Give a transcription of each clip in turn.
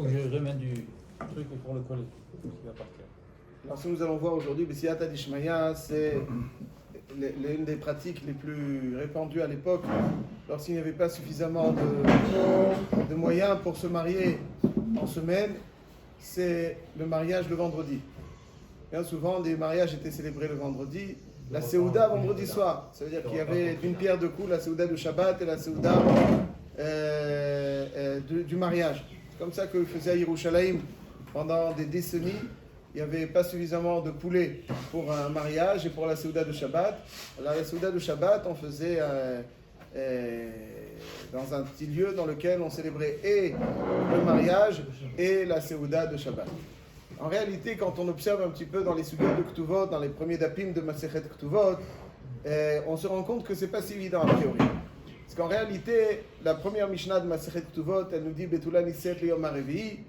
faut que je remette du truc pour le coller, qui va partir. Alors, ce que nous allons voir aujourd'hui, B'siyata d'Ishmaya, c'est l'une des pratiques les plus répandues à l'époque, lorsqu'il n'y avait pas suffisamment de moyens pour se marier en semaine, c'est le mariage le vendredi. Bien souvent, des mariages étaient célébrés le vendredi, la Séouda vendredi soir. Ça veut dire qu'il y avait d'une pierre deux coups la Séouda du Shabbat et la Séouda du mariage. C'est comme ça que faisait à Yerushalayim pendant des décennies. Il n'y avait pas suffisamment de poulet pour un mariage et pour la Séouda de Shabbat. Alors, la Séouda de Shabbat, on faisait dans un petit lieu dans lequel on célébrait et le mariage et la Séouda de Shabbat. En réalité, quand on observe un petit peu dans les sugyotes de Ktuvot, dans les premiers dapim de Masechet Ktuvot, on se rend compte que ce n'est pas si évident a priori. Parce qu'en réalité, la première Mishnah de Masechet Ktuvot, elle nous dit Betula Niset Liyom HaRevi'i.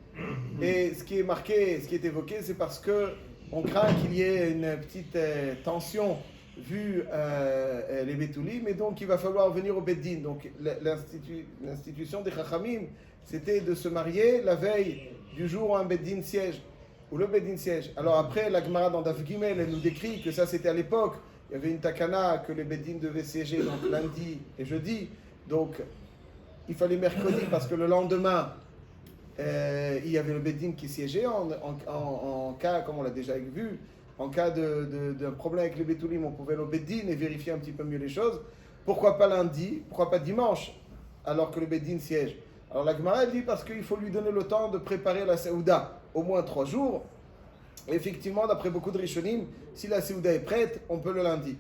Et ce qui est marqué, ce qui est évoqué, c'est parce qu'on craint qu'il y ait une petite tension vu les Betulim, et donc il va falloir venir au Beddin. Donc l'institution des Chachamim, c'était de se marier la veille du jour où un Beddin siège. Ou le Beddin siège. Alors après, la Gemara dans Daf Gimel, elle nous décrit que ça c'était à l'époque. Il y avait une takana que les Beddin devaient siéger donc lundi et jeudi. Donc il fallait mercredi parce que le lendemain, il y avait le Beddin qui siégeait en cas, comme on l'a déjà vu, en cas d'un problème avec les Betulim, on pouvait aller au Beddin et vérifier un petit peu mieux les choses. Pourquoi pas lundi? Pourquoi pas dimanche alors que le Beddin siège? Alors la Gemara dit parce qu'il faut lui donner le temps de préparer la Séouda, au moins 3 jours. Et effectivement, d'après beaucoup de Rishonim, si la Séouda est prête, on peut le lundi.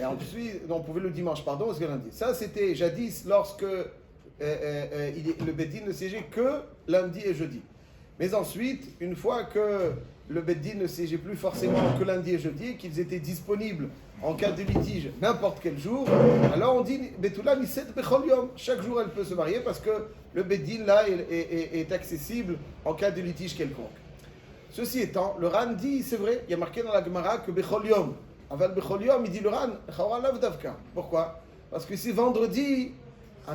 Et ensuite, on pouvait le dimanche, pardon, parce que lundi. Ça, c'était jadis lorsque le Beddin ne siégeait que lundi et jeudi. Mais ensuite, une fois que le Beddin ne siégeait plus forcément que lundi et jeudi, qu'ils étaient disponibles en cas de litige n'importe quel jour, alors on dit Betula Niset Bechol Yom. Chaque jour elle peut se marier parce que le Beddin là est accessible en cas de litige quelconque. Ceci étant, le Ran dit, c'est vrai, il y a marqué dans la Gemara que Bechol Yom. Aval Bechol Yom, il dit le Ran, Chawra Lav Davka. Pourquoi? Parce que c'est vendredi,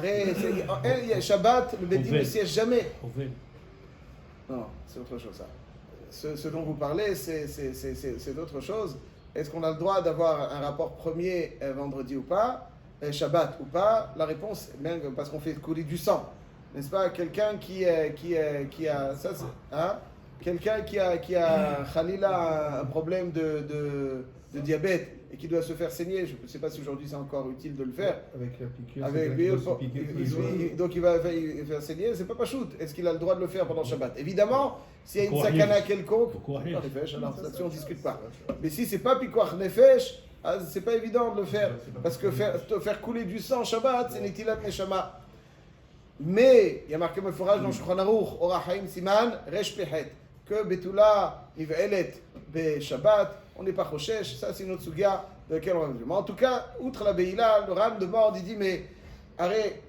il y a Shabbat, le Beddin ne siège jamais. Non, c'est autre chose ça. Ce dont vous parlez, c'est d'autre chose. Est-ce qu'on a le droit d'avoir un rapport premier vendredi ou pas, Shabbat ou pas? La réponse, même parce qu'on fait couler du sang, n'est-ce pas? Quelqu'un qui a ça, hein? Quelqu'un qui a Khalila un problème de diabète et qui doit se faire saigner, je ne sais pas si aujourd'hui c'est encore utile de le faire. Avec la piqûre, donc il va faire saigner, c'est pas pachout. Est-ce qu'il a le droit de le faire pendant Shabbat? Évidemment, s'il y a une sakana quelconque, alors là-dessus on ne discute pas. Mais si c'est pas pikuach nefesh, c'est pas évident de le faire. Parce que faire couler du sang Shabbat, c'est netilat neshama. Mais il y a marqué Meforaj dans Shulchan Aruch, Orachaim Siman, Resh Pehet, que Betula Niv'elet be Shabbat, on n'est pas Choshesh, ça c'est une autre sugia de laquelle on va venir. Mais en tout cas, outre la Beïla, le Ram de mort, il dit, mais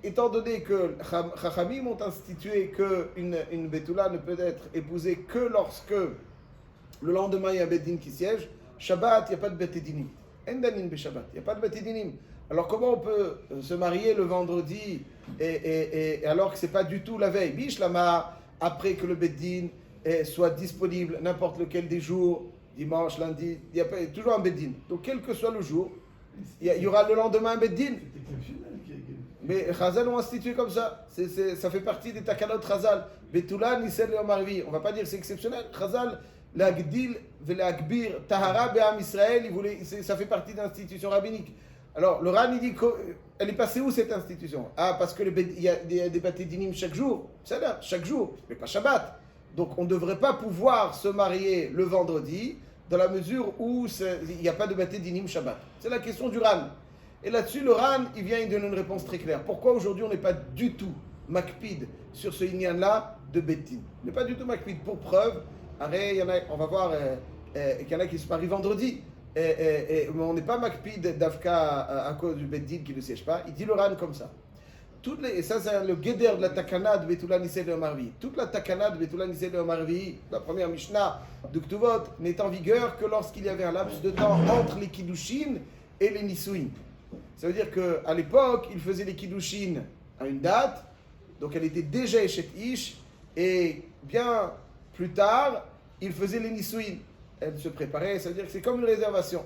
étant donné que Chachamim ont institué qu'une Betula ne peut être épousée que lorsque le lendemain il y a un Beddin qui siège, Shabbat, il n'y a pas de Betedinim. Endanin be Shabbat, il n'y a pas de Betedinim. Alors comment on peut se marier le vendredi et alors que ce n'est pas du tout la veille? Bishlama, après que le Beddin soit disponible n'importe lequel des jours, dimanche, lundi, il y a toujours un Beddin. Donc quel que soit le jour, il y aura le lendemain un Beddin. Mais Chazal ont institué comme ça. Ça fait partie des takanot Chazal. Betula Nisel Yom HaRevi'i. On ne va pas dire c'est exceptionnel. Chazal, l'agdil vel'agbir tahara be'am Israël, ça fait partie d'institution rabbinique. Alors, le Ran, il dit qu'elle est passée où cette institution? Ah, parce qu'il y a des Betedinim chaque jour. C'est là, chaque jour, mais pas Shabbat. Donc, on ne devrait pas pouvoir se marier le vendredi dans la mesure où il n'y a pas de Betedinim Shabbat. C'est la question du Ran. Et là-dessus, le Ran, il vient, il donne une réponse très claire. Pourquoi aujourd'hui, on n'est pas du tout makpid sur ce inyan-là de Beddin? On n'est pas du tout makpid. Pour preuve, on va voir qu'il y en a qui se marient vendredi. Mais on n'est pas makpid d'Afka à cause du Beddin qui ne siège pas. Il dit le Ran comme ça. Et ça, c'est le guéder de la takana de Betula Nisel Yom HaRevi'i. Toute la takana de Betula Nisel Yom HaRevi'i, la première Mishnah de Ktuvot, n'est en vigueur que lorsqu'il y avait un laps de temps entre les Kiddushin et les Nisuin. Ça veut dire qu'à l'époque, il faisait les Kiddushin à une date, donc elle était déjà Eshet Ish, Et bien plus tard, ils faisaient les Nisuin. Elle se préparait, ça veut dire que c'est comme une réservation.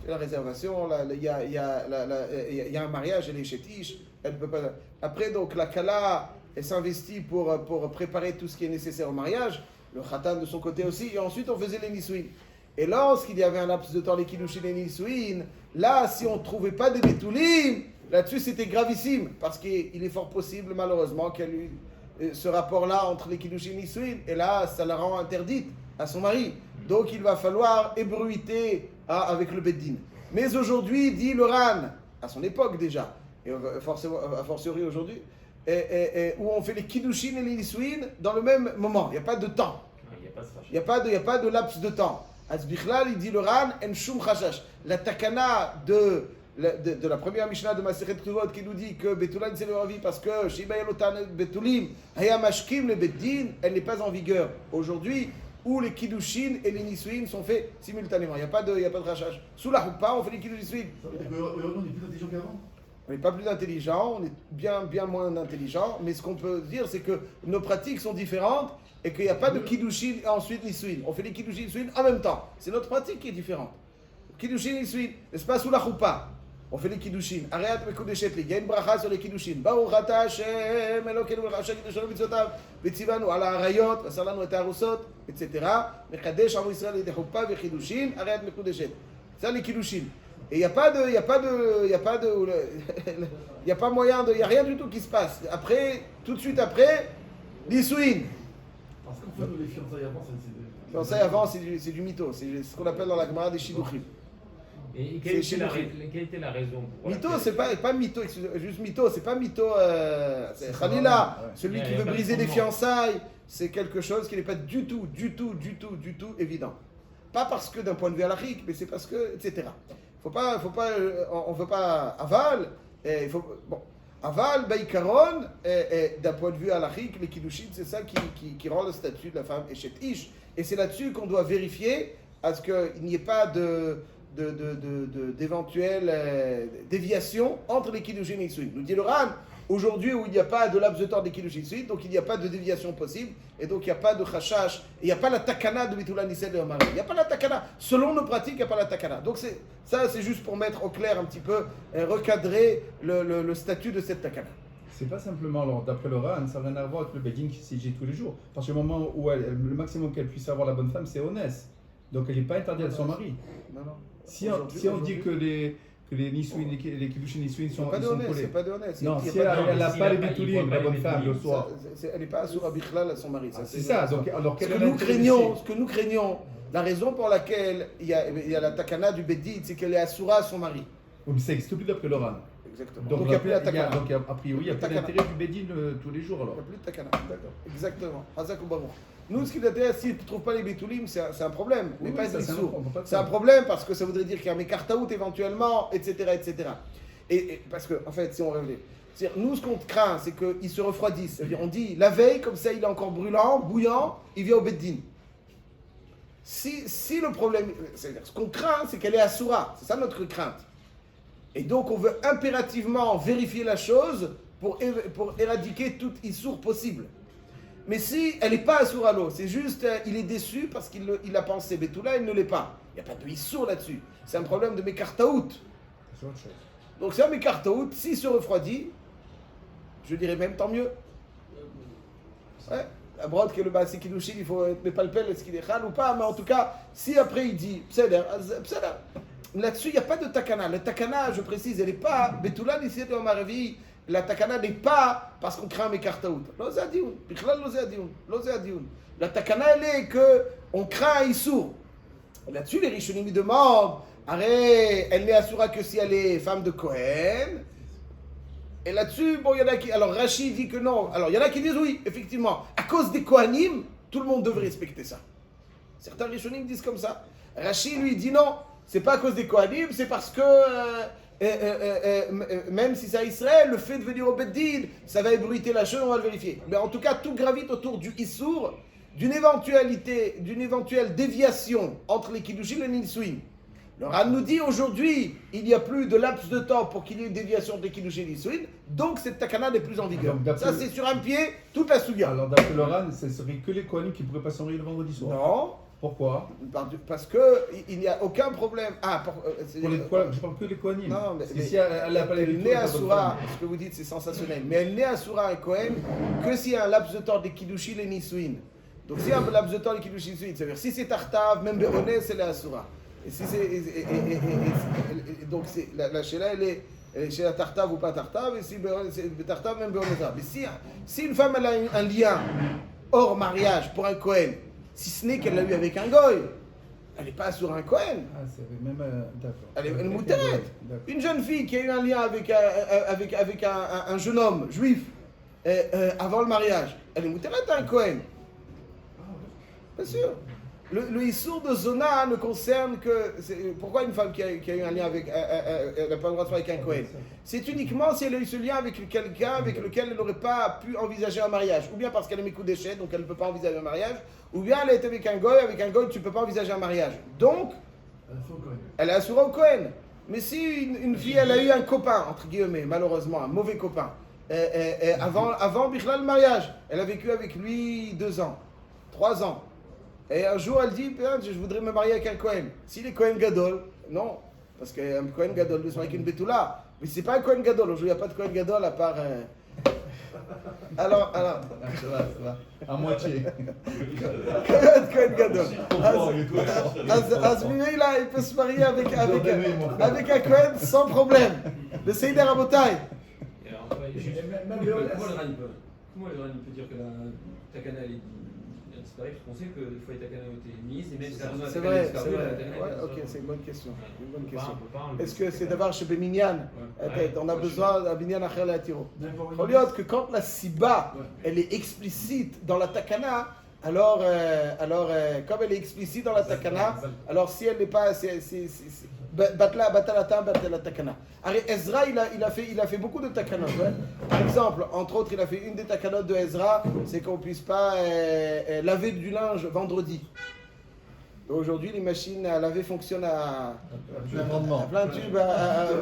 La réservation, il y a un mariage, elle est chétiche, elle peut pas. Après, donc, la Kala, elle s'investit pour préparer tout ce qui est nécessaire au mariage, le Khatan de son côté aussi, et ensuite on faisait les Nisuin. Et lorsqu'il y avait un laps de temps, les Kiddushin et les Nisuin, là, si on ne trouvait pas des Betulim, là-dessus c'était gravissime, parce qu'il est fort possible, malheureusement, qu'il y ait eu ce rapport-là entre les Kiddushin et les Nisuin, et là, ça la rend interdite à son mari. Donc il va falloir ébruiter avec le Beddin. Mais aujourd'hui, dit le Ran, à son époque déjà, et forcément, a fortiori aujourd'hui, où on fait les Kiddushin et les Nisuin dans le même moment. Il n'y a pas de temps. Il n'y a pas de laps de temps. Azbichlal, il dit le Ran, en shum chashash. La takana de la première Mishnah de Masechet Ktuvot qui nous dit que Betulan c'est leur vie parce que Shiba Yelotan Betulim, Hayamashkim le Beddin, elle n'est pas en vigueur aujourd'hui, où les Kiddushin et les Nisuin sont faits simultanément. Il n'y a pas de rachage. Sous la Houpa, on fait les Kiddushin. On est plus intelligent qu'avant. On n'est pas plus intelligent, on est bien moins intelligent, mais ce qu'on peut dire, c'est que nos pratiques sont différentes et qu'il n'y a pas de Kiddushin et ensuite Nisuin. On fait les Kiddushin et Nisuin en même temps. C'est notre pratique qui est différente. Kiddushin et Nisuin, n'est-ce pas, sous la Choupa. On fait les Kiddushin. Areat Mekudeshet li. Il y a une bracha sur les Kiddushin. Baruch ata Hashem, Elokeinu melech haShem kiddushanu mitzvotav, v'tzivanu ala harayot, v'asar lanu et harusot, etc. Mekadesh amu Yisrael yedei Choupa v'Kiddushin, Areat Mekudeshet. Ça, les Kiddushin. Et il n'y a pas moyen de, il n'y a rien du tout qui se passe. Après, tout de suite après, Nisuin. Parce qu'en fait, les fiançailles avant, c'est Fiançailles avant, c'est du mytho. C'est ce qu'on appelle dans la Gemara des Shidduchim. Et quelle était la raison pour Mytho, c'est pas mytho, juste mytho, c'est pas mytho. C'est Khalila, celui qui veut briser les fiançailles, c'est quelque chose qui n'est pas du tout évident. Pas parce que d'un point de vue halachique, mais c'est parce que, etc. On veut pas aval. Aval, baïkaron, d'un point de vue halachique, les kiddushin, c'est ça qui rend le statut de la femme échet ish. Et c'est là-dessus qu'on doit vérifier à ce qu'il n'y ait pas d'éventuelles déviations entre les kiddushin et les nisuin. Nous dit le Ran, aujourd'hui où il n'y a pas de laps de temps des kiddushin et nisuin, donc il n'y a pas de déviation possible, et donc il n'y a pas de chashash, il n'y a pas la takana de Bitulan Nisel de Mari. Il n'y a pas la takana. Selon nos pratiques, il n'y a pas la takana. Donc c'est juste pour mettre au clair un petit peu, recadrer le statut de cette takana. C'est pas simplement, alors, d'après le Ran, ça n'a rien à voir avec le Beddin qui s'agit tous les jours. Parce que le moment où le maximum qu'elle puisse avoir la bonne femme, c'est Onès. Donc elle n'est pas interdite à son mari. Non. Si on dit que les Nisuin, les Kiddushin Nisuin sont collés. C'est pas de honnête. Non, si elle n'a pas les Betulim, la bonne femme, le soir. Elle n'est pas Asura Bichlal à son mari. C'est ça. Donc, alors ce quelle que nous craignons, la raison pour laquelle il y a la takana du Beddin, c'est qu'elle est Asura à son mari. Oui, mais ça n'existe plus d'après le Ran. Exactement. Donc il n'y a plus la takana. Donc a priori, il n'y a pas d'intérêt du Beddin tous les jours alors. Il n'y a plus de takana. D'accord. Exactement. Hazak ou Baruch. Nous, ce qui nous intéresse, si tu ne trouves pas les Betulim, c'est un problème, mais pas des sourds. C'est un problème parce que ça voudrait dire qu'il y a un Mekartaout éventuellement, etc. Et parce que, en fait, si on réfléchit, nous, ce qu'on craint, c'est qu'il se refroidisse. C'est-à-dire, on dit, la veille, comme ça, il est encore brûlant, bouillant, il vient au Beddin. Si le problème, c'est-à-dire, ce qu'on craint, c'est qu'elle est Asura. C'est ça notre crainte. Et donc, on veut impérativement vérifier la chose pour éradiquer tout issour possible. Mais si elle n'est pas Asura l'eau, c'est juste, il est déçu parce qu'il a pensé, Betula, il ne l'est pas. Il n'y a pas de issour là-dessus. C'est un problème de Mekartaout. C'est autre chose. Donc, c'est un Mekartaout. S'il se refroidit, je dirais même tant mieux. Ouais. La brode qui est le bas, c'est Kiddushin, il faut être mépalpel, est-ce qu'il est khal ou pas, mais en tout cas, si après il dit, pseder. Là-dessus, il n'y a pas de takana. La takana, je précise, elle n'est pas, Betula, ici, de Maravi, la takana n'est pas parce qu'on craint mes kartaout. La takana, elle est qu'on craint un issour. Là-dessus, les Rishonim me demandent, elle n'est assurée que si elle est femme de Kohen. Et là-dessus, bon, il y en a qui. Alors, Rashi dit que non. Alors, il y en a qui disent oui, effectivement. À cause des Kohanim, tout le monde devrait respecter ça. Certains Rishonim disent comme ça. Rashi, lui, dit non. C'est pas à cause des Kohanim, c'est parce que. Même si c'est à Israël, le fait de venir au Beddin, ça va ébruiter la chose, on va le vérifier. Mais en tout cas, tout gravite autour du Issour, d'une éventuelle déviation entre les Kiddushin et les Nisuin. Le Ran nous dit aujourd'hui, il n'y a plus de laps de temps pour qu'il y ait une déviation de Kiddushin Nisuin, donc cette takana n'est plus en vigueur. Donc, d'après Ça, le- c'est sur un pied, toute la Suga. Alors d'après le Ran, ce serait que les Kohanim qui pourraient pas se marier le vendredi soir. Non, Pourquoi? parce que il n'y a aucun problème. Pour les, je parle que les Kohanim. Non, mais si elle n'a pas les elle naît à Soura, ce que vous dites c'est sensationnel, mais elle naît à Soura un Kohen que s'il y a un laps de temps de Kiddushin et Nisuin. Donc s'il y a un laps de temps de Kiddushin et Nisuin, c'est-à-dire si c'est Tartav, même Béronès, elle est à Soura. Et si c'est, donc la Sheila, elle est chez la Tartav ou pas Tartav, et si c'est Tartav, même Béronès. Mais si une femme elle a un lien hors mariage pour un Kohen, si ce n'est qu'elle l'a eu avec un Goy, elle n'est pas sur un Kohen. Ah, c'est même. D'accord. Elle est mouteret. Une jeune fille qui a eu un lien avec un jeune homme juif avant le mariage, elle est mouteret à un Kohen. Bien sûr. Le Issour de Zona ne concerne que. Pourquoi une femme qui a eu un lien avec. Elle n'a pas le droit de faire avec un Kohen? C'est uniquement si elle a eu ce lien avec quelqu'un avec lequel elle n'aurait pas pu envisager un mariage. Ou bien parce qu'elle a mis coup d'échec, donc elle ne peut pas envisager un mariage. Ou bien elle est avec un goy tu ne peux pas envisager un mariage. Donc, elle est assurée au Kohen. Mais si une fille, elle a eu un copain, entre guillemets, malheureusement, un mauvais copain, avant Bichlal le mariage, elle a vécu avec lui 2 ans, 3 ans. Et un jour, elle dit, je voudrais me marier avec un Kohen. S'il est Kohen Gadol, non. Parce qu'un Kohen Gadol ne se marie qu'une Betula. Mais c'est pas un Kohen Gadol. Aujourd'hui, il n'y a pas de Kohen Gadol à part... Alors... Ça va. À moitié. Kohen Gadol. Azmini, là, il peut se marier avec un Kohen sans problème. Le Seider Rabotai. Et alors, ouais, Même comment le- le Ran peut dire que la takana elle est disparue, parce qu'on sait que des fois les takana ont été mises, et même si la raison de la C'est takana est vrai, disparue, c'est vrai. la takana est Ouais, disparue. ok, c'est une bonne question. Une bonne question. On peut pas enlever Est-ce que ça. c'est d'abord chez Béminyan? Ouais. On a besoin d'un Binyan Acher la Tiro. N'importe Faut dire que quand la Siba, elle est explicite dans la Takana, alors comme elle est explicite dans la Takana, alors si elle n'est pas... Batalata, Takana. Ezra, il a fait beaucoup de Takanot. Ouais. Par exemple, entre autres, il a fait une des Takanot de Ezra, c'est qu'on ne puisse pas laver du linge vendredi. Aujourd'hui, les machines à laver fonctionnent à plein tube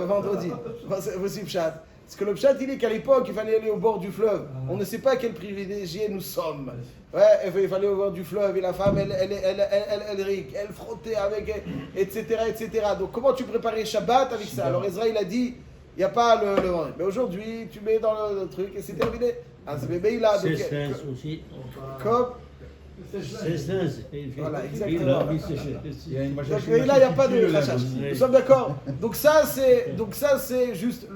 vendredi. Voici le pshat. Parce que le pshat, il est qu'à l'époque, il fallait aller au bord du fleuve. On ne sait pas quel privilégié nous sommes. Ouais, il fallait au bord du fleuve et la femme, elle frottait avec, etc., etc. Donc, comment tu préparais Shabbat avec ça? Alors, Ezra, il a dit, il n'y a pas le vent. Mais aujourd'hui, tu mets dans le truc et c'est terminé. Ah, ce bébé, il a... C'est sens aussi. Comme... C'est sens. Voilà, Il exactement. a mis ses choses. Il y a une machine. Donc, là, il n'y a pas de qui le lève crachage. aussi. Nous sommes d'accord. Donc ça, c'est juste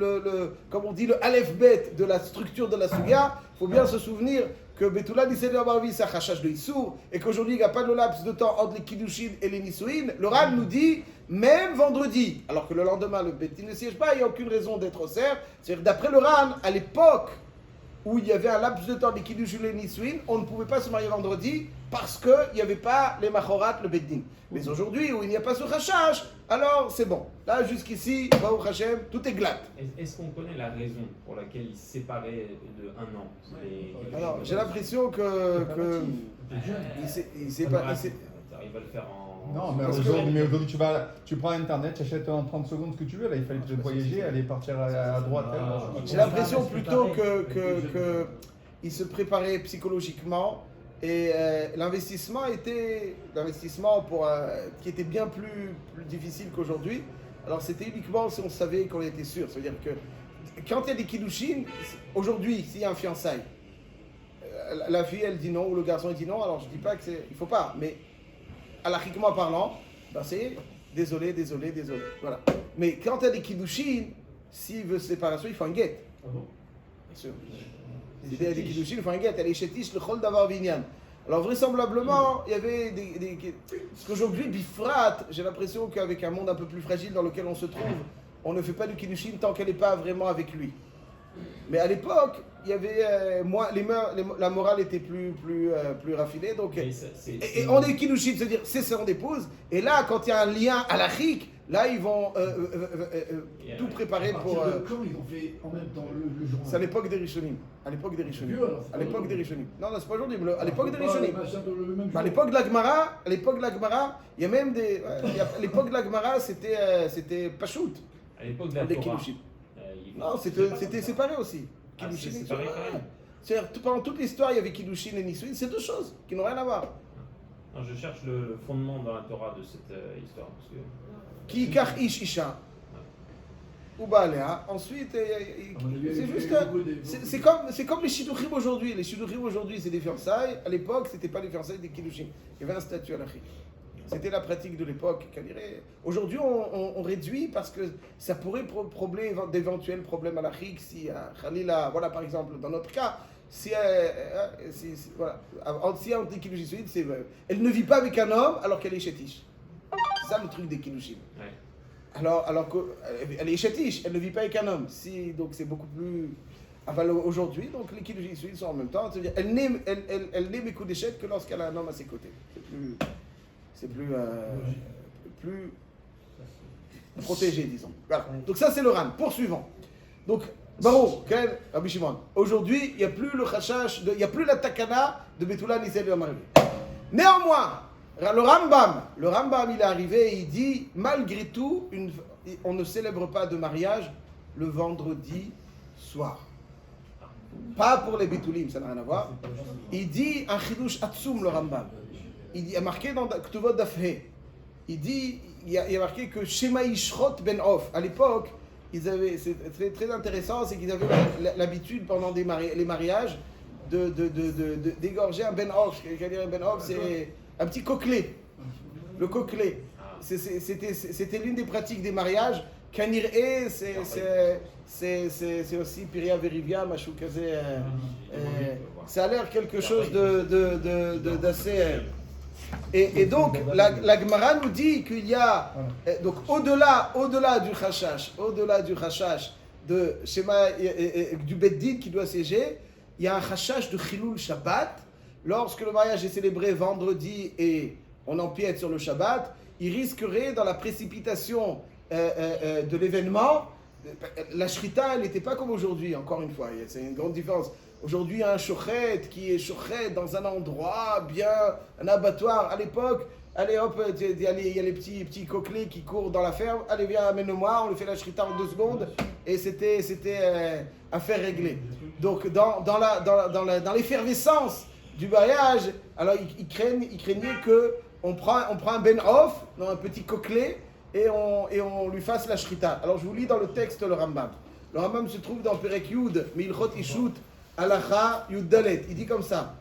comme on dit, le aleph bet de la structure de la suga. Il faut bien se souvenir que Betula Nisséder Barvi, c'est un crachage de Issour, et qu'aujourd'hui, il n'y a pas de laps de temps entre les Kiddushin et les Nisuin. Le Ran nous dit, même vendredi, alors que le lendemain, le Betin ne siège pas, il n'y a aucune raison d'être au cerf. C'est-à-dire, d'après le Ran, à l'époque où il y avait un laps de temps des Kiddushin et les Nisuin, on ne pouvait pas se marier vendredi parce qu'il n'y avait pas les Machorat, le Beddin. Mais aujourd'hui, où il n'y a pas ce rachage, alors c'est bon. Là, jusqu'ici, Baruch Hashem, tout est glatt. Est-ce qu'on connaît la raison pour laquelle ils se séparaient de 1 an Alors, j'ai l'impression que il s'est pas... Il va le faire en... Non, mais Parce que- aujourd'hui, tu prends Internet, tu achètes en 30 secondes ce que tu veux. Là, il fallait te voyager, aller partir à droite. J'ai l'impression plutôt que il se préparait psychologiquement et l'investissement qui était bien plus difficile qu'aujourd'hui. Alors c'était uniquement si on savait qu'on était sûr. C'est-à-dire que quand il y a des kiddushin, aujourd'hui, s'il y a un fiançailles, la fille elle dit non ou le garçon il dit non. Alors je dis pas que il faut pas, mais halachiquement parlant, ben c'est désolé. Voilà. Mais quand il y a des kiddushin, s'il veut séparation, il faut un get. Ah bon? Bien sûr. S'il y a des kiddushin, il faut un get. Elle est chétiche, le chol d'avoir vinyan. Alors vraisemblablement, il y avait des... Parce qu'aujourd'hui, bifrat, j'ai l'impression qu'avec un monde un peu plus fragile dans lequel on se trouve, on ne fait pas du kiddushin tant qu'elle n'est pas vraiment avec lui. Mais à l'époque, il y avait moins, la morale était plus raffinée. Donc, Mais et on est kiddushin, c'est-à-dire c'est son épouse. Et là, quand il y a un lien à la chic, là ils vont tout préparer À pour. partir de quand ils ont fait en même temps le jour? C'est à l'époque des Rishonim. À l'époque des Rishonim. Vieux, alors, c'est À pas l'époque des aujourd'hui. Rishonim. Non, c'est pas aujourd'hui, mais à l'époque des Pas Rishonim. le machin le même Bah, à jour. l'époque de la Gemara, il y a même des. À l'époque de la Gemara, c'était Pachout, À l'époque de la les Torah. kiddushin. Il- Non, c'est pas c'était comme ça. séparé aussi. Ah, c'est Kiddushin et séparé Nisuin. quand même. C'est-à-dire, pendant toute l'histoire, il y avait Kiddushin et Nisuin. C'est deux choses qui n'ont rien à voir. Non, je cherche le fondement dans la Torah de cette histoire. Parce que Qui kar ish isha. Ou baalea. Ensuite, c'est juste. C'est comme les shidduchim aujourd'hui. Les shidduchim aujourd'hui, c'est des fiançailles. À l'époque, c'était pas les fiançailles des kiddushin. Il y avait un statut à la chic. C'était la pratique de l'époque. Aujourd'hui, on réduit parce que ça pourrait provoquer d'éventuels problèmes à la chic. Si Khalila, voilà par exemple, dans notre cas, si voilà, si on dit kiddushin, c'est elle ne vit pas avec un homme alors qu'elle est chétiche. C'est ça le truc des kiddushin. ouais. Alors qu'elle est chétiche, elle ne vit pas avec un homme. Donc c'est beaucoup plus. Enfin, aujourd'hui, donc les kiddushin sont en même temps. C'est-à-dire, elle n'est mes coups d'échec que lorsqu'elle a un homme à ses côtés. C'est plus protégé, disons. Voilà. Donc ça, c'est le ran. Poursuivons. Donc, Baruch, Ken, Rabbi Shimon. Aujourd'hui, il n'y a plus le chachash, il n'y a plus la takana de Betula Nisel de Amariv. Néanmoins, le Rambam, il est arrivé et il dit, malgré tout, on ne célèbre pas de mariage le vendredi soir. Pas pour les Betulim, ça n'a rien à voir. Il dit un chidouche atsum, le Rambam. Il y a marqué dans Ktuvot Dafhe, il y a marqué que Shema Yishrot Ben Of, à l'époque, c'est très intéressant, c'est qu'ils avaient l'habitude pendant les mariages d'égorger un Ben Of. Un Ben Of, c'est un petit coquelet. Le coquelet. C'était l'une des pratiques des mariages. Kanir E, c'est aussi Piria Verivia, Machou Kazé. Ça a l'air quelque chose d'assez. Et donc, la Gemara nous dit qu'il y a, donc au-delà du chashash de Shema, du Beddin qui doit siéger, il y a un chashash de Chilul Shabbat. Lorsque le mariage est célébré vendredi et on empiète sur le Shabbat, il risquerait dans la précipitation de l'événement, la shrita, elle n'était pas comme aujourd'hui, encore une fois, c'est une grande différence. Aujourd'hui, il y a un shochet qui est shochet dans un endroit bien, un abattoir. À l'époque, allez hop, il y a les petits coquelets qui courent dans la ferme. Allez, viens, amène-le-moi, on lui fait la shrita en 2 secondes. Et c'était affaire réglée. Donc, dans l'effervescence du mariage, alors ils craignaient qu'on prend un ben-off, un petit coquelet, et on lui fasse la shrita. Alors, je vous lis dans le texte le Rambam. Le Rambam se trouve dans Perek Yud, Milchot Ishut, Alacha Yud Dalet. Il dit comme ça.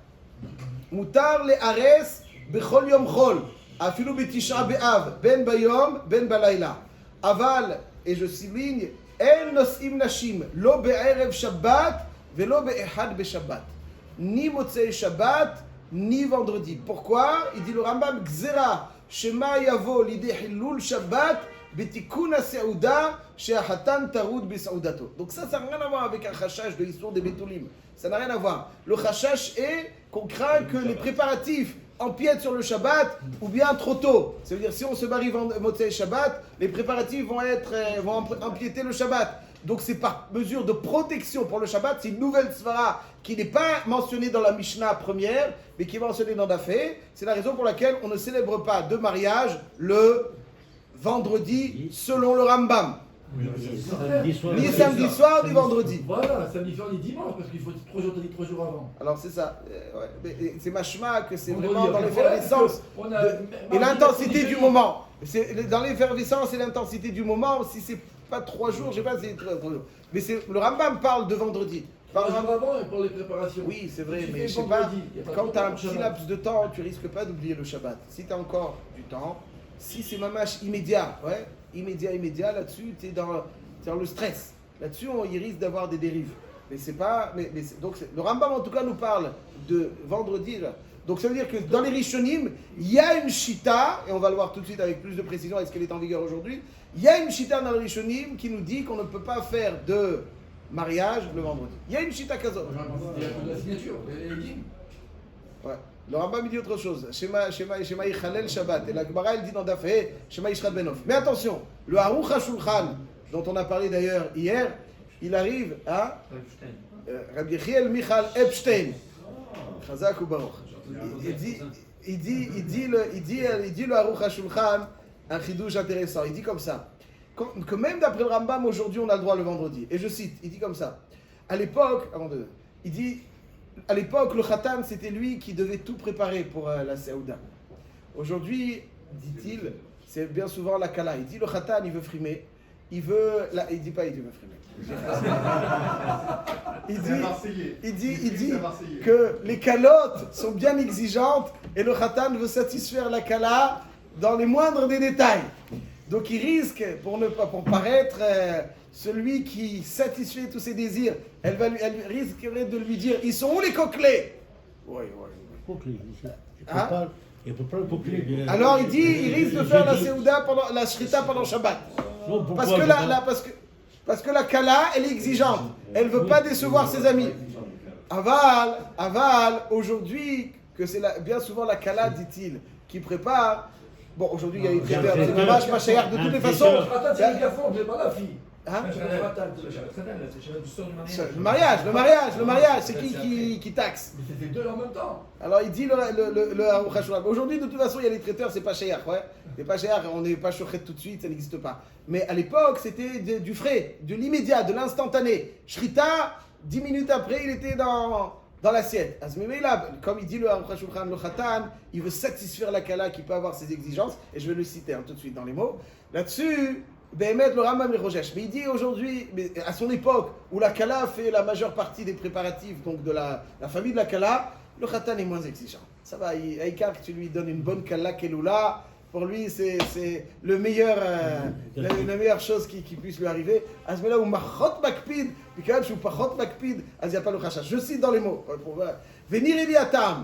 Mutar le ares bechol yom chol, afilu betisha be'av, ben bayom, ben balayla. Aval, et je souligne, en nosim nashim, lo be'erev Shabbat, velo be'ehad be'Shabbat. Ni motzei Shabbat, ni vendredi. Pourquoi? Il dit le Rambam, Gzera, Shema yavo l'idée hilul Shabbat, betikuna se'uda, she'ahatan tarud be'saudato. Donc ça n'a rien à voir avec un chashash de l'histoire des Betulim. Ça n'a rien à voir. Le chashash est qu'on craint que les préparatifs empiètent sur le Shabbat ou bien trop tôt. Ça veut dire si on se marie Motzei Shabbat, les préparatifs vont empiéter le Shabbat. Donc c'est par mesure de protection pour le Shabbat. C'est une nouvelle svara qui n'est pas mentionnée dans la Mishnah première, mais qui est mentionnée dans Dafé. C'est la raison pour laquelle on ne célèbre pas de mariage le vendredi selon le Rambam. Ni samedi soir, ni vendredi. Voilà, samedi soir, ni dimanche, parce qu'il faut 3 jours avant. Alors c'est ça. C'est machma que c'est Vendredi, vraiment dans ok. l'effervescence On a- et l'intensité du moment. C'est dans l'effervescence et l'intensité du moment. Si c'est pas 3 jours, je sais pas, c'est 3 jours. Mais le Rambam parle de vendredi. Par exemple, avant et pour les préparations. Oui, c'est vrai, Tu mais fais je sais pas. vendredi, y a pas Quand de tu as un problème, petit Shabbat. laps de temps, tu risques pas d'oublier le Shabbat. Si tu as encore du temps, si c'est mamash immédiat, immédiat, là-dessus, tu es dans le stress. Là-dessus, il risque d'avoir des dérives. Mais c'est pas. Le Rambam, en tout cas, nous parle de vendredi. Là. Donc, ça veut dire que dans les Rishonim, il y a une shita, et on va le voir tout de suite avec plus de précision, est-ce qu'elle est en vigueur aujourd'hui. Il y a une shita dans les Rishonim qui nous dit qu'on ne peut pas faire de mariage le vendredi. Il y a une chita kazot. Il y a un peu de la signature, les dîmes. Ouais. Le Rambam dit autre chose. Shema Yichalel Shabbat. Et la Gemara elle dit dans Dafé Shema Yishrat Benof. Mais attention, le Aruch HaShulchan, dont on a parlé d'ailleurs hier, il arrive à Rabbi Yechiel Michal Epstein. Chazak ou Baruch. Il dit le Aruch HaShulchan un chidouche intéressant. Il dit comme ça. Que même d'après le Rambam, aujourd'hui, on a le droit le vendredi. Et je cite, il dit comme ça. À l'époque, il dit, à l'époque, le Khatan, c'était lui qui devait tout préparer pour la Saouda. Aujourd'hui, dit-il, c'est bien souvent la Kala. Il dit, le Khatan, il veut frimer. Il dit pas, il veut frimer. Il dit que les calottes sont bien exigeantes et le Khatan veut satisfaire la Kala dans les moindres des détails. Donc il risque, pour paraître celui qui satisfait tous ses désirs, elle risquerait de lui dire, ils sont où les coquelets? Oui. Coquelets, Hein? il peut pas le coquelet. Alors il dit, il risque de faire la Seouda pendant la Shrita pendant Shabbat. Non, Parce que la Kala, elle est exigeante. Elle ne veut pas décevoir ses amis. Aval, aujourd'hui, que c'est bien souvent la Kala, dit-il, qui prépare. Bon, aujourd'hui, il y a les traiteurs, c'est dommage, pas cher. De toutes les façons. Le Khatan, c'est le gafon, c'est pas la fille. Hein? Le Le mariage, c'est qui taxe? Mais c'était deux en même temps. Alors il dit le Aruch HaShulchan. Aujourd'hui, de toute façon, il y a les traiteurs, c'est pas cher, ouais. C'est pas cher, on n'est pas chochet tout de suite, ça n'existe pas. Mais à l'époque, c'était du frais, de l'immédiat, de l'instantané. Shrita, 10 minutes après, il était dans l'assiette. Azmimela, comme il dit le Aruch HaShulchan, le Khatan, il veut satisfaire la Kala qui peut avoir ses exigences, et je vais le citer tout de suite dans les mots. Là-dessus, Béhémet, le Rambam le Rojesh. Mais il dit aujourd'hui, à son époque, où la Kala fait la majeure partie des préparatifs, donc de la famille de la Kala, le Khatan est moins exigeant. Ça va, Aïkar, que tu lui donnes une bonne Kala Keloula, pour lui, c'est la meilleure chose qui puisse lui arriver. À ce moment-là, où Machot Makpid, puis quand je Pachot Makpid, il n'y a pas le Khashash. Je cite dans les mots. Venir Eliatam.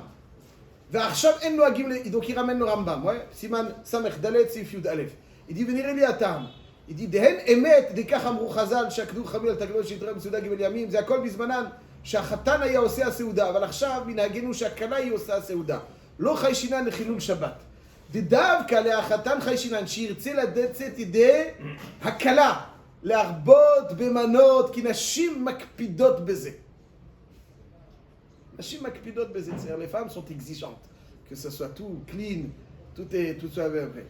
Donc il ramène le Rambam, ouais. Siman Samech Dalet, Sif Yud Aleph. Il dit venir Eliatam. Il dit דהן אמת דכך אמרו חז"ל שקדו חביל תקנות שהתראה בסעודה ג' ימים זה הכל בזמנן שהחתן היה עושה הסעודה אבל עכשיו מנהגנו שהכלה היא עושה הסעודה לא חיישינן לחילול שבת דווקא להחתן חיישינן שירצה לצאת ידי הכלה להרבות במנות כי נשים מקפידות בזה נשים מקפידות בזה les femmes sont exigeantes que ce soit tout clean tout soit vrai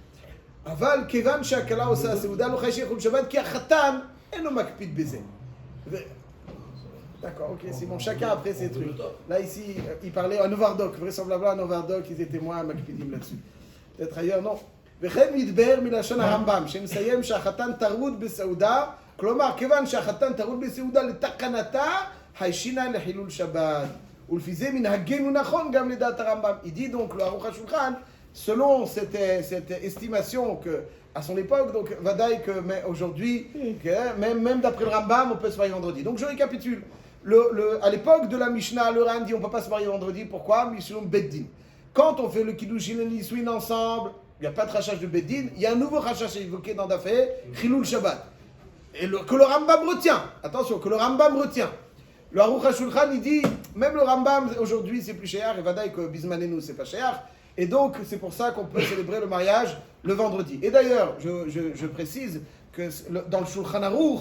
אבל כיוון שהכלה עושה הסעודה לא חי שיחול שבת כי החתן אינו מקפיד בזה. D'accord, ok, c'est bon, chacun après ses trucs. Là ici, il parlait à Novardok, vraisemblablement à Novardok, ils étaient moins מקפידים là-dessus. Peut-être ailleurs, non. וכן מתבאר מלשון הרמב"ם, שמסיים שהחתן טרוד בסעודה, כלומר, כיוון שהחתן טרוד בסעודה לתקנתה, הישינה לחילול שבת. ולפי זה מנהגנו נכון גם לדעת הרמב"ם. Il dit donc le Aruch HaShulchan, selon cette estimation que, à son époque, donc Vadaï que aujourd'hui, même d'après le Rambam, on peut se marier vendredi. Donc je récapitule. À l'époque de la Mishnah, le Ran dit on ne peut pas se marier vendredi. Pourquoi? Mishum Beddin. Quand on fait le Kiddushin et le Nisouin ensemble, il n'y a pas de rachage de Beddin. Il y a un nouveau rachage évoqué dans Dafé, Chilul Shabbat. Et que le Rambam retient. Attention, que le Rambam retient. Le Aruch HaShulchan, il dit, même le Rambam aujourd'hui c'est plus cher, et Vadaï que Bismanenu c'est pas cher. Et donc, c'est pour ça qu'on peut célébrer le mariage le vendredi. Et d'ailleurs, je précise que dans le Shulchan Aruch,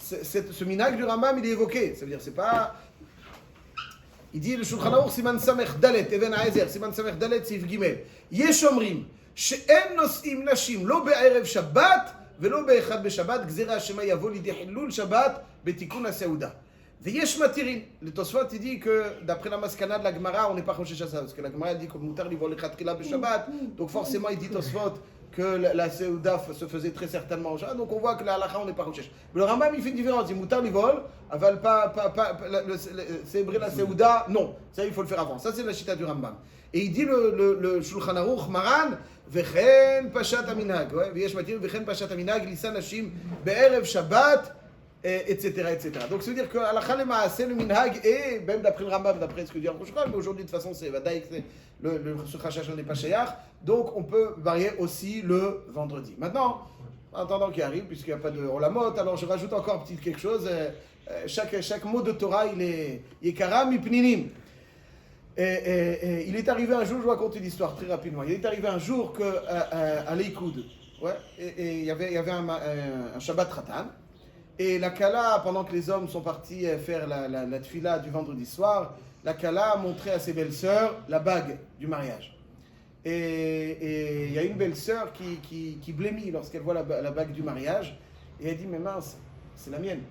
ce minhag du Rambam, il est évoqué. Ça veut dire, c'est pas... Il dit, le Shulchan Aruch, Siman Samech Dalet, Even Ha'ezer, Siman Samech Dalet, Sif Gimel. Yesh omrim, she'en nos'im nashim, lo be'erev Shabbat, velo be'echad be'Shabbat, gzera shema yavo lidi hilul Shabbat, betikun ha'seuda. Veyesh matirin. Le Tosfot il dit que d'après la maskana de la Gemara, on n'est pas choché à ça parce que la Gemara dit que mutar li vol khatrila beShabbat. Donc forcément il dit Tosfot que la Seouda se faisait très certainement au Shabbat. Donc on voit que la halakha on n'est pas choché. Mais le Rambam il fait une différence. Il dit mutar li vol, aval pas célébrer la Seouda. Non, ça il faut le faire avant. Ça c'est la chita du Rambam. Et il dit le Shulchan Aruch Maran vechen pashat aminag. Veyesh matirin vechen pashat aminag lisan nashim be'erev Shabbat. Etc. Donc, ça veut dire que halakha lema'aseh, le minhag, et même d'après le Rambam, d'après ce que dit Aruch HaShulchan, mais aujourd'hui, de toute façon, c'est Vadaï, ce khashash n'est pas shayach, donc on peut marier aussi le vendredi. Maintenant, en attendant qu'il arrive, puisqu'il n'y a pas de olamot, alors je rajoute encore quelque chose, chaque mot de Torah, il est Yekara Mipninim. Et il est arrivé un jour, je vous raconte une histoire très rapidement. Il est arrivé un jour qu'à l'Eikoud, et il y avait un Shabbat Ratan. Et la Kala, pendant que les hommes sont partis faire la tfila du vendredi soir, la Kala a montré à ses belles-sœurs la bague du mariage. Et il y a une belle-sœur qui blêmit lorsqu'elle voit la bague du mariage. Et elle dit, mais mince, c'est la mienne.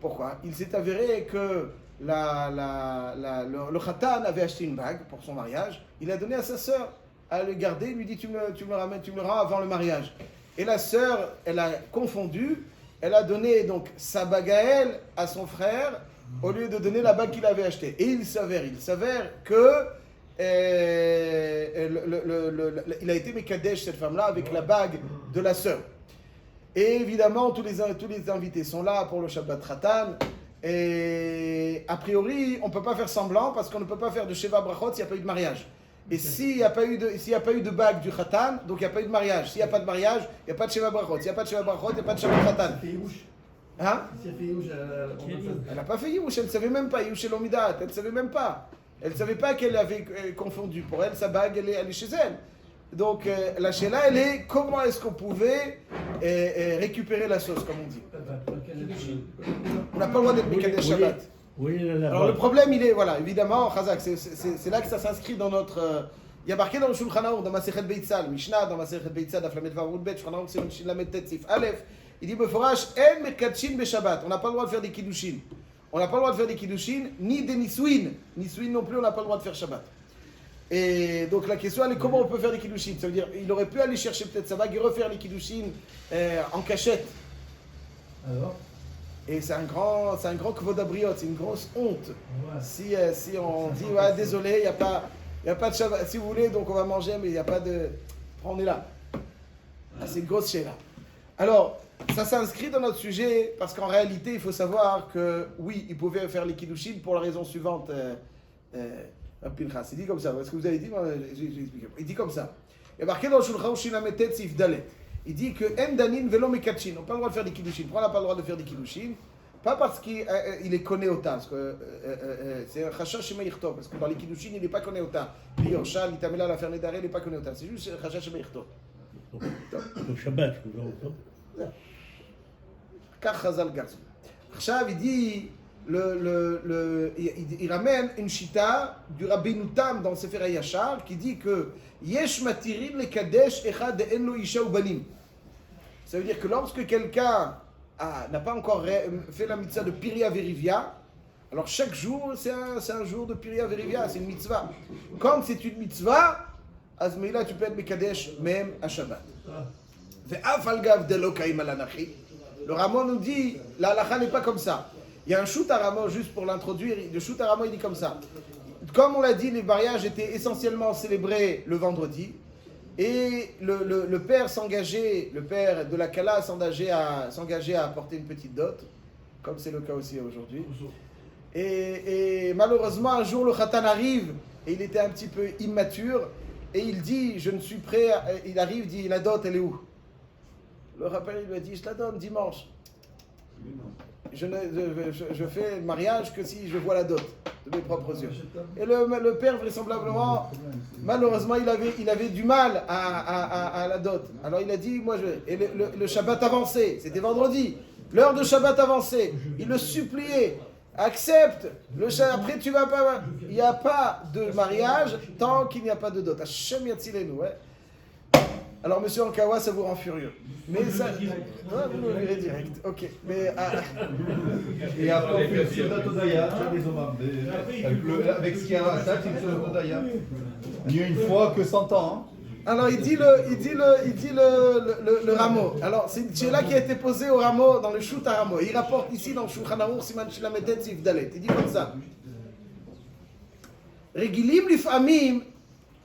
Pourquoi? Il s'est avéré que le Khatan avait acheté une bague pour son mariage. Il l'a donné à sa sœur. Elle le gardait, il lui dit, tu me le ramènes, tu me le rends avant le mariage. Et la sœur, elle a confondu. Elle a donné donc sa bague à elle, à son frère, au lieu de donner la bague qu'il avait achetée. Et il s'avère que il a été Mekadesh, cette femme-là, avec la bague de la sœur. Et évidemment, tous les invités sont là pour le Shabbat Ratan. Et a priori, on ne peut pas faire semblant parce qu'on ne peut pas faire de Sheva Brachot s'il n'y a pas eu de mariage. Et s'il n'y a pas eu de bague du Khatan, donc il n'y a pas eu de mariage. S'il n'y a pas de mariage, il n'y a pas de Sheva Brachot. S'il n'y a pas de Sheva Brachot, il n'y a pas de Shabbat Khatan. Hein? Elle n'a pas fait Yirouche, elle ne savait même pas. Yirouche Elomidat, elle ne savait même pas. Elle ne savait pas qu'elle avait confondu. Pour elle, sa bague, elle est chez elle. Donc la Sheila, elle est comment est-ce qu'on pouvait récupérer la sauce, comme on dit. On n'a pas le droit d'être Mekadesh Shabbat. Alors le problème, il est, voilà, évidemment, Chazak, c'est là que ça s'inscrit dans notre... il y a marqué dans le Shulchan Aruch, dans Masechet Beitzal, Mishnah, dans Masechet Beitzal, Daf Lamed Vav Amud Bet, Shulchan Aruch, c'est Mishnah Lamed Tet Sif Aleph, il dit Beforash, En Mekadshin Beshabbat, on n'a pas le droit de faire des Kiddushin. On n'a pas le droit de faire des Kiddushin, ni des Nisouin. Nisouin non plus, on n'a pas le droit de faire Shabbat. Et donc la question, elle est comment on peut faire des Kiddushin? Ça veut dire, il aurait pu aller chercher peut-être sa bague et refaire les Kiddushin en cachette. Alors? Et c'est un grand kvodabriot, c'est une grosse honte. Ouais. Si on dit, ouais, désolé, il n'y a pas de Shabbat, si vous voulez, donc on va manger, mais il n'y a pas de... On est là. Ah, c'est une grosse chéla. Alors, ça s'inscrit dans notre sujet, parce qu'en réalité, il faut savoir que, oui, il pouvait faire les Kiddushin pour la raison suivante. Pinchas, il dit comme ça. Est-ce que vous avez dit? Moi, j'ai expliqué. Il dit comme ça. Il y a marqué dans le Shulchan Shinametet Sif Dalet. Il dit que En Danin Velo Mekadshin. On n'a pas le droit de faire des Kiddushin. Pourquoi on n'a pas le droit de faire des Kiddushin? Pas parce qu'il est Konéota, parce que c'est un Chachash Shemaïrto, parce que dans les Kiddushin, il n'est pas Konéota. L'Yorcha, l'Itamela, la Fernédaré, il n'est pas Konéota. C'est juste Chachash Shemaïrto. Le Shabbat, je vous en prie. Kach Chazal Garçon. Chachav, il dit, il ramène une chita du Rabbeinu Tam dans le Sefer HaYashar qui dit que Yesh matirin le kadesh echad de en lo isha ou banim. Ça veut dire que lorsque quelqu'un n'a pas encore fait la mitzvah de Piria Verivia, alors chaque jour c'est un jour de Piria Verivia, c'est une mitzvah. Comme c'est une mitzvah, Azmeila tu peux être Mekadesh même à Shabbat. Ve'af al gav de lo kaim al anachi. Le Ramon nous dit, la halakha n'est pas comme ça. Il y a un shoot à Ramon, juste pour l'introduire, le shoot à Ramon il dit comme ça. Comme on l'a dit, les mariages étaient essentiellement célébrés le vendredi. Et le père s'engageait, le père de la Kala s'engageait à apporter une petite dot, comme c'est le cas aussi aujourd'hui. Et malheureusement, un jour, le Khatan arrive, et il était un petit peu immature, et il dit, je ne suis prêt, il arrive, il dit, la dot, elle est où? Le rappel, il lui a dit, je la donne dimanche. Je fais le mariage que si je vois la dot de mes propres yeux. Et le père, vraisemblablement, malheureusement, il avait du mal à la dot. Alors il a dit, et le Shabbat avancé, c'était vendredi, l'heure de Shabbat avancé, il le suppliait, accepte, après tu vas pas, il n'y a pas de mariage tant qu'il n'y a pas de dot. Hashem yatzilenu, ouais. Alors, monsieur Ankawa, ça vous rend furieux. Mais ça. Vous le verrez direct. Ok. Mais. Et après, on fait sur la Todaya, avec ce qu'il y a à ça, c'est sur la Todaya. Mieux une fois que 100 ans. Alors, il dit le rameau. Alors, c'est là qui a été posé au rameau, dans le shoot à rameau. Il rapporte ici dans le Shulchan Aruch, Siman Shilametet Sif Dalet. Il dit comme ça. Regilim lifamim,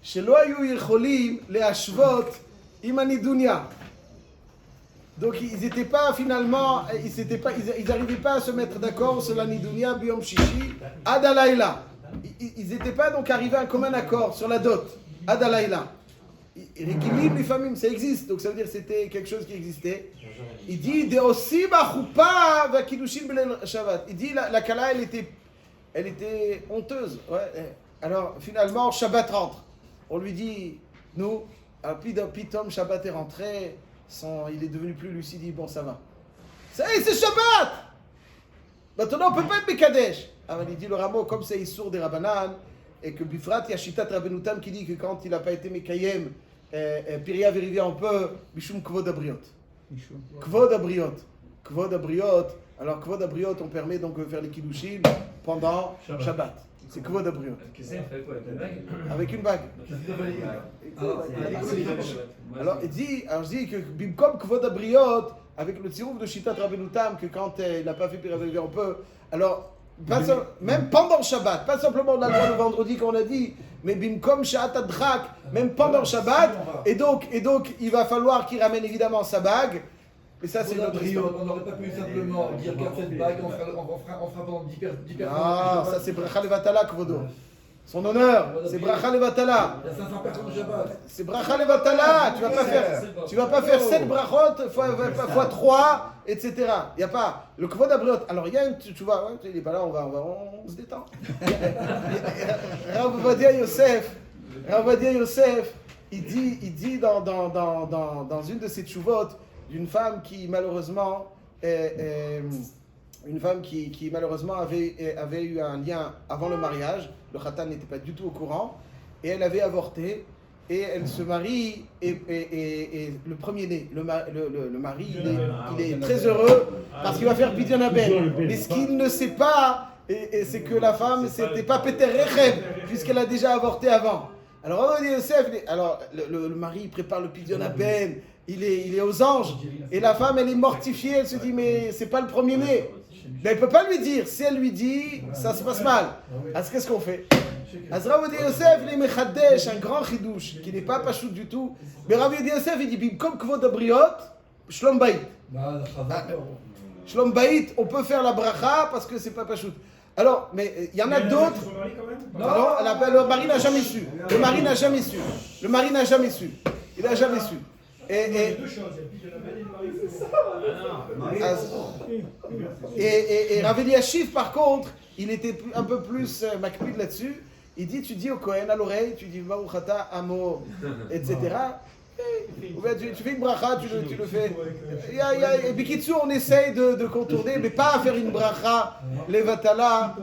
shelo hayu yicholim leashvot. Imani Dunya. Donc ils n'étaient pas finalement, ils n'arrivaient pas à se mettre d'accord sur la Nidunya Biyom Shishi Adalaïla. Ils n'étaient pas donc arrivés à un commun accord sur la dot Adalaïla. Regilim, les familles, ça existe. Donc ça veut dire que c'était quelque chose qui existait. Il dit de aussi bachoupa va kiddushin b'leil Shabbat. Il dit la Kala, elle était honteuse. Ouais. Alors finalement, Shabbat rentre. On lui dit, nous, Pitom, Shabbat est rentré, il est devenu plus lucide, il dit, bon, ça va. Ça y est, c'est Shabbat! Maintenant, on ne peut pas être Mekadesh. Alors il dit, le Rameau, comme c'est Issour des Rabbanan, et que Bifrat, il y a Shitat Rabbenoutam qui dit que quand il n'a pas été Mekayem, Piria vérifie un peu, Bishum Kvod Abriot. Kvod Abriot. Kvod Abriot. Alors, Kvod Abriot, on permet donc de faire les Kiddushin pendant Shabbat. C'est Kvod Abriot. Qu'est-ce que ça fait quoi, Avec une bague. Alors, je dis que comme Kvod Abriot, avec le tirouf de Shitat Rabbenoutam, que quand il n'a pas fait Piria vérifie un peu, alors, même pendant Shabbat, pas simplement on a le droit le vendredi comme on a dit, mais bimkom Shat Adrak, même pendant Shabbat, et donc il va falloir qu'il ramène évidemment sa bague, et ça c'est notre histoire. On n'aurait pas pu simplement dire garde cette bague, on fera pendant 10 personnes. Ah, ça c'est Bracha Levatala, Kvodo. Son honneur, c'est Bracha Levatala. Il y a 500 personnes au Shabbat. C'est Bracha Levatala, tu vas pas faire 7 brachot fois 3, etc. Il n'y a pas le Kvod Abriot. Alors il y a une, tu vois, il n'est pas là, on se détend. Rav Ovadia Yosef, il dit dans une de ses tchouvot d'une femme qui malheureusement avait eu un lien avant le mariage. Le khatan n'était pas du tout au courant et elle avait avorté et elle se marie et le premier-né, le mari, il est très heureux parce qu'il va faire Pidyon Aben. Mais ce qu'il ne sait pas, c'est que la femme, c'était pas Peter Rechev puisqu'elle a déjà avorté avant. Alors le mari il prépare le Pidyon Aben, il est aux anges et la femme elle est mortifiée, elle se dit mais c'est pas le premier-né. Mais elle ne peut pas lui dire. Si elle lui dit, ça se passe mal. Alors qu'est-ce qu'on fait? Rav Ovadia Yosef, il est Mechadesh, un grand chidouche, qui n'est pas pachout du tout. Mais Rav Ovadia Yosef, il dit, comme Kvod Abriot, Shlom Bayit. Shlom Bayit, on peut faire la bracha parce que c'est pas pachout. Alors, mais il y en a d'autres. Non, le mari n'a jamais su. Le mari n'a jamais su. Il n'a jamais su. Et Rav Eliashiv, par contre, il était un peu plus makpid là-dessus. Il dit, tu dis au Kohen à l'oreille, tu dis Baruch ata amo, etc. Tu fais une bracha, tu le fais. Et Bikitsu, on essaye de contourner, mais pas à faire une bracha, levatala.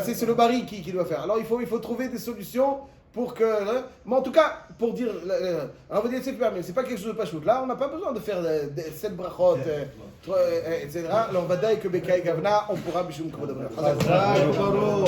C'est le mari qui doit faire. Alors il faut trouver des solutions pour que. Mais en tout cas, pour dire. On va dire mais c'est pas quelque chose de pas chouette. Là, on n'a pas besoin de faire 7 brachot, etc. Alors, on va dire que Bekai Gavna, on pourra Bishum Kvod Abriot.